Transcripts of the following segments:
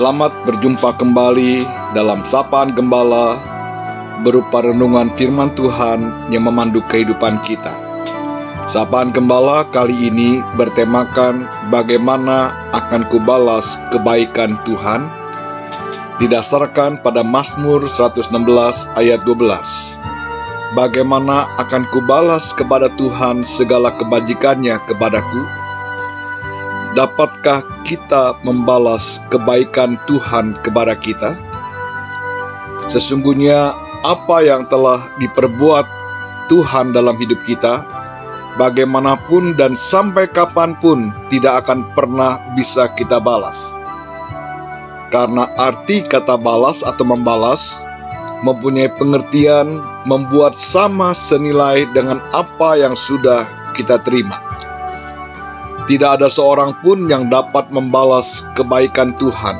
Selamat berjumpa kembali dalam Sapaan Gembala berupa renungan firman Tuhan yang memandu kehidupan kita. Sapaan Gembala kali ini bertemakan bagaimana akan kubalas kebaikan Tuhan, didasarkan pada Mazmur 116 ayat 12. Bagaimana akan kubalas kepada Tuhan segala kebajikannya kepadaku? Dapatkah kita membalas kebaikan Tuhan kepada kita? Sesungguhnya apa yang telah diperbuat Tuhan dalam hidup kita, bagaimanapun dan sampai kapanpun tidak akan pernah bisa kita balas. Karena arti kata balas atau membalas mempunyai pengertian membuat sama senilai dengan apa yang sudah kita terima. Tidak ada seorang pun yang dapat membalas kebaikan Tuhan.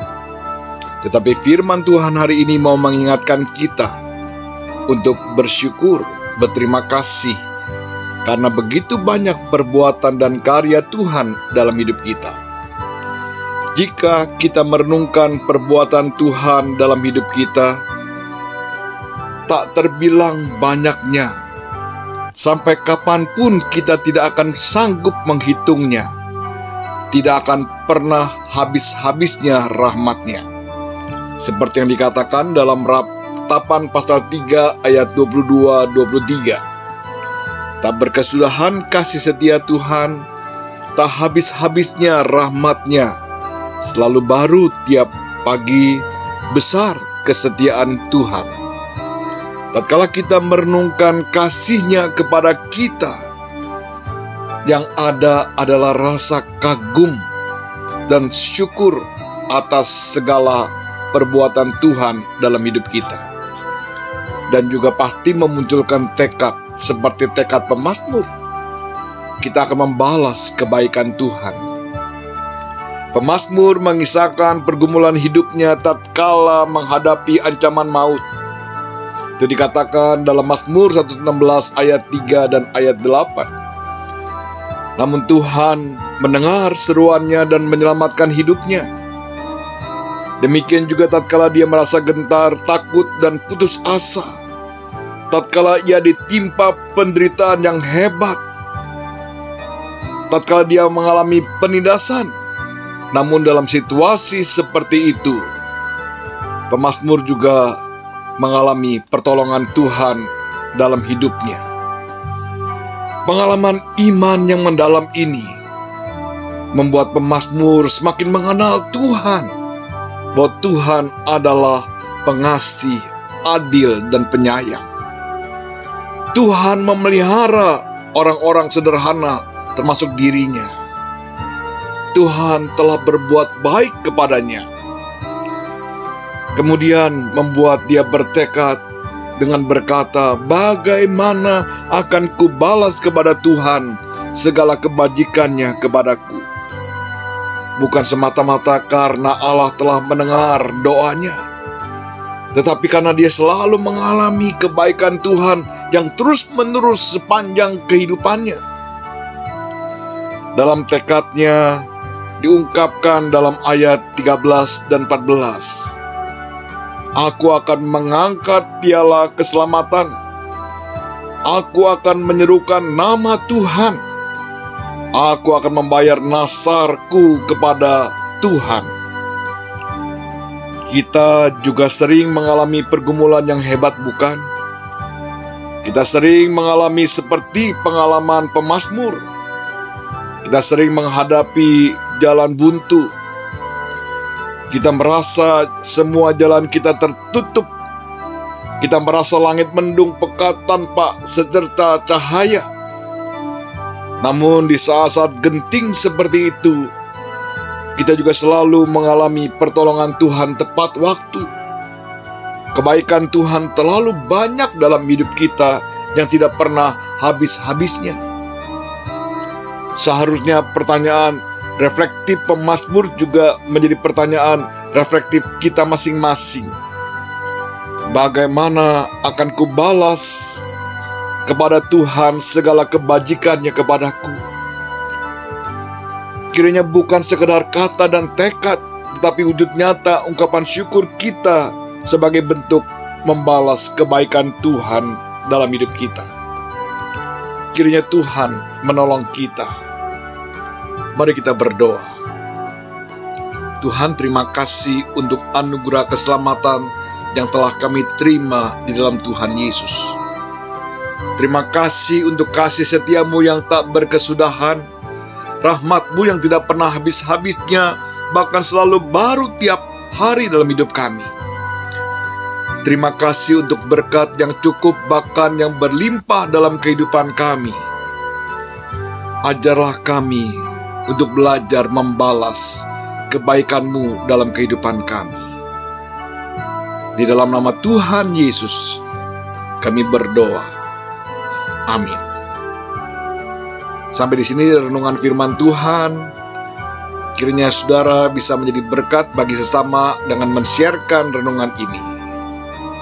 Tetapi firman Tuhan hari ini mau mengingatkan kita untuk bersyukur, berterima kasih, karena begitu banyak perbuatan dan karya Tuhan dalam hidup kita. Jika kita merenungkan perbuatan Tuhan dalam hidup kita, tak terbilang banyaknya. Sampai kapanpun kita tidak akan sanggup menghitungnya. Tidak akan pernah habis-habisnya rahmat-Nya. Seperti yang dikatakan dalam Ratapan pasal 3 ayat 22-23. Tak berkesudahan kasih setia Tuhan, tak habis-habisnya rahmat-Nya. Selalu baru tiap pagi, besar kesetiaan Tuhan. Tatkala kita merenungkan kasih-Nya kepada kita, yang ada adalah rasa kagum dan syukur atas segala perbuatan Tuhan dalam hidup kita. Dan juga pasti memunculkan tekad seperti tekad pemazmur. Kita akan membalas kebaikan Tuhan. Pemazmur mengisahkan pergumulan hidupnya tatkala menghadapi ancaman maut. Itu dikatakan dalam Mazmur 116 ayat 3 dan ayat 8. Namun Tuhan mendengar seruannya dan menyelamatkan hidupnya. Demikian juga tatkala dia merasa gentar, takut, dan putus asa. Tatkala ia ditimpa penderitaan yang hebat. Tatkala dia mengalami penindasan. Namun dalam situasi seperti itu, pemazmur juga mengalami pertolongan Tuhan dalam hidupnya. Pengalaman iman yang mendalam ini membuat pemazmur semakin mengenal Tuhan, bahwa Tuhan adalah pengasih, adil, dan penyayang. Tuhan memelihara orang-orang sederhana termasuk dirinya. Tuhan telah berbuat baik kepadanya. Kemudian membuat dia bertekad dengan berkata, bagaimana akan kubalas kepada Tuhan segala kebajikannya kepadaku. Bukan semata-mata karena Allah telah mendengar doanya, tetapi karena dia selalu mengalami kebaikan Tuhan yang terus-menerus sepanjang kehidupannya. Dalam tekadnya diungkapkan dalam ayat 13 dan 14. Aku akan mengangkat piala keselamatan. Aku akan menyerukan nama Tuhan. Aku akan membayar nasarku kepada Tuhan. Kita juga sering mengalami pergumulan yang hebat, bukan? Kita sering mengalami seperti pengalaman pemazmur. Kita sering menghadapi jalan buntu. Kita merasa semua jalan kita tertutup. Kita merasa langit mendung pekat tanpa secerca cahaya. Namun di saat-saat genting seperti itu, kita juga selalu mengalami pertolongan Tuhan tepat waktu. Kebaikan Tuhan terlalu banyak dalam hidup kita yang tidak pernah habis-habisnya. Seharusnya pertanyaan reflektif pemazmur juga menjadi pertanyaan reflektif kita masing-masing. Bagaimana akan kubalas kepada Tuhan segala kebajikannya kepadaku? Kiranya bukan sekedar kata dan tekad, tetapi wujud nyata ungkapan syukur kita sebagai bentuk membalas kebaikan Tuhan dalam hidup kita. Kiranya Tuhan menolong kita. Mari kita berdoa. Tuhan, terima kasih untuk anugerah keselamatan yang telah kami terima di dalam Tuhan Yesus. Terima kasih untuk kasih setiamu yang tak berkesudahan, rahmatmu yang tidak pernah habis-habisnya, bahkan selalu baru tiap hari dalam hidup kami. Terima kasih untuk berkat yang cukup bahkan yang berlimpah dalam kehidupan kami. Ajarlah kami untuk belajar membalas kebaikan-Mu dalam kehidupan kami. Di dalam nama Tuhan Yesus, kami berdoa. Amin. Sampai di sini renungan firman Tuhan. Kiranya saudara bisa menjadi berkat bagi sesama dengan men-sharekan renungan ini.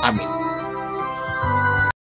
Amin.